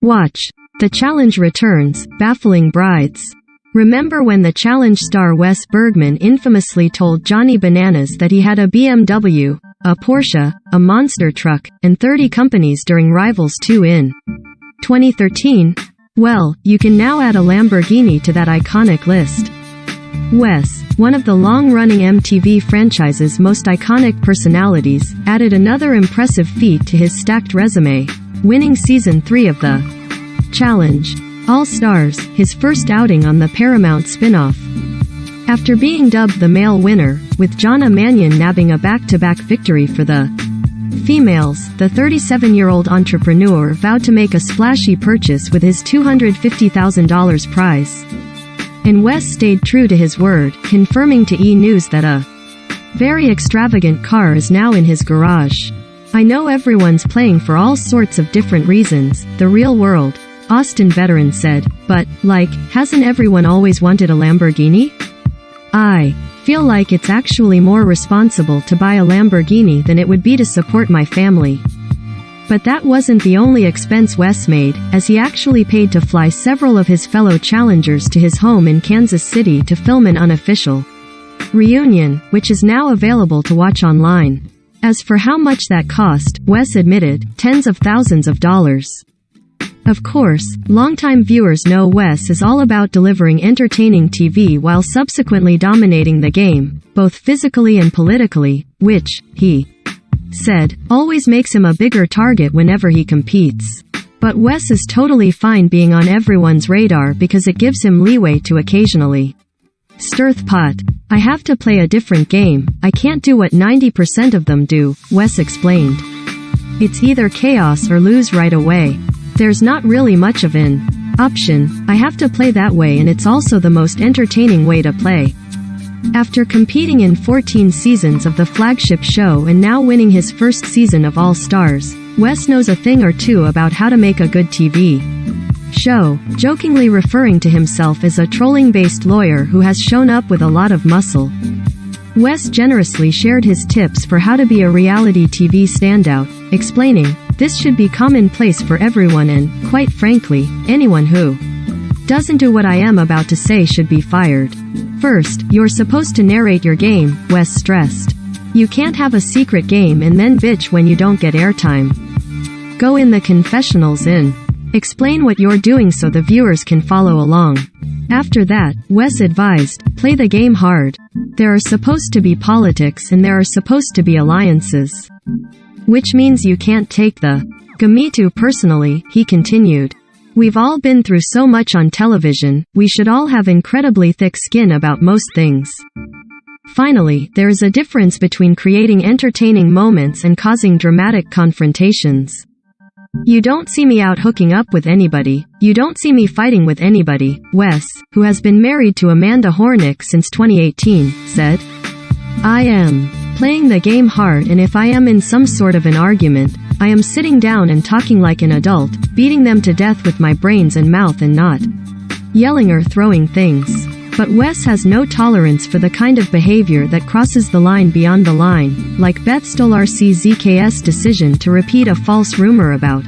Watch. The challenge returns, baffling brides. Remember when the challenge star Wes Bergmann infamously told Johnny Bananas that he had a BMW, a Porsche, a monster truck, and 30 companies during Rivals 2 in 2013? Well, you can now add a Lamborghini to that iconic list. Wes, one of the long-running MTV franchise's most iconic personalities, added another impressive feat to his stacked resume, winning Season 3 of the Challenge All Stars, his first outing on the Paramount spin-off. After being dubbed the male winner, with Jonna Mannion nabbing a back-to-back victory for the females, the 37-year-old entrepreneur vowed to make a splashy purchase with his $250,000 prize. And Wes stayed true to his word, confirming to E! News that a very extravagant car is now in his garage. I know everyone's playing for all sorts of different reasons, the real world, Austin veteran said, but, hasn't everyone always wanted a Lamborghini? I feel like it's actually more responsible to buy a Lamborghini than it would be to support my family. But that wasn't the only expense Wes made, as he actually paid to fly several of his fellow challengers to his home in Kansas City to film an unofficial reunion, which is now available to watch online. As for how much that cost, Wes admitted, tens of thousands of dollars. Of course, longtime viewers know Wes is all about delivering entertaining TV while subsequently dominating the game, both physically and politically, which, he said, always makes him a bigger target whenever he competes. But Wes is totally fine being on everyone's radar because it gives him leeway to occasionally stir the pot. I have to play a different game, I can't do what 90% of them do, Wes explained. It's either chaos or lose right away. There's not really much of an option, I have to play that way, and it's also the most entertaining way to play. After competing in 14 seasons of the flagship show and now winning his first season of All Stars, Wes knows a thing or two about how to make a good TV show, jokingly referring to himself as a trolling-based lawyer who has shown up with a lot of muscle. Wes generously shared his tips for how to be a reality TV standout, explaining, "This should be commonplace for everyone and, quite frankly, anyone who doesn't do what I am about to say should be fired. First, you're supposed to narrate your game," Wes stressed. "You can't have a secret game and then bitch when you don't get airtime. Go in the confessionals and explain what you're doing so the viewers can follow along." After that, Wes advised, "Play the game hard. There are supposed to be politics and there are supposed to be alliances. Which means you can't take the me too personally," he continued. "We've all been through so much on television, we should all have incredibly thick skin about most things. Finally, there is a difference between creating entertaining moments and causing dramatic confrontations. You don't see me out hooking up with anybody, you don't see me fighting with anybody," Wes, who has been married to Amanda Hornick since 2018, said. "I am playing the game hard, and if I am in some sort of an argument, I am sitting down and talking like an adult, beating them to death with my brains and mouth and not yelling or throwing things." But Wes has no tolerance for the kind of behavior that crosses the line beyond the line, like Beth Stolarczyk's decision to repeat a false rumor about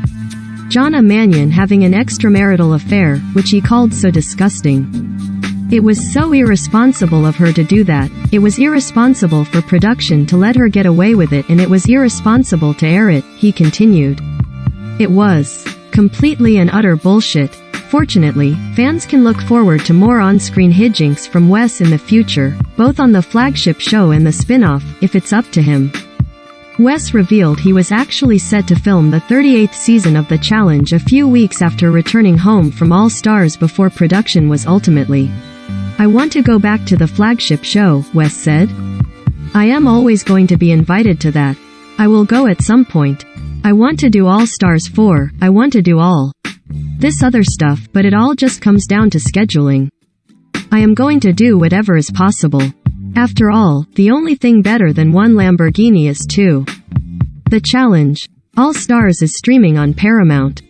Jonna Mannion having an extramarital affair, which he called so disgusting. "It was so irresponsible of her to do that, it was irresponsible for production to let her get away with it, and it was irresponsible to air it," he continued. "It was completely and utter bullshit." Fortunately, fans can look forward to more on-screen hijinks from Wes in the future, both on the flagship show and the spin-off, if it's up to him. Wes revealed he was actually set to film the 38th season of The Challenge a few weeks after returning home from All Stars before production was ultimately. "I want to go back to the flagship show," Wes said. "I am always going to be invited to that. I will go at some point. I want to do All Stars 4, I want to do all this other stuff, but it all just comes down to scheduling. I am going to do whatever is possible. After all, the only thing better than one Lamborghini is two." The Challenge All Stars is streaming on Paramount.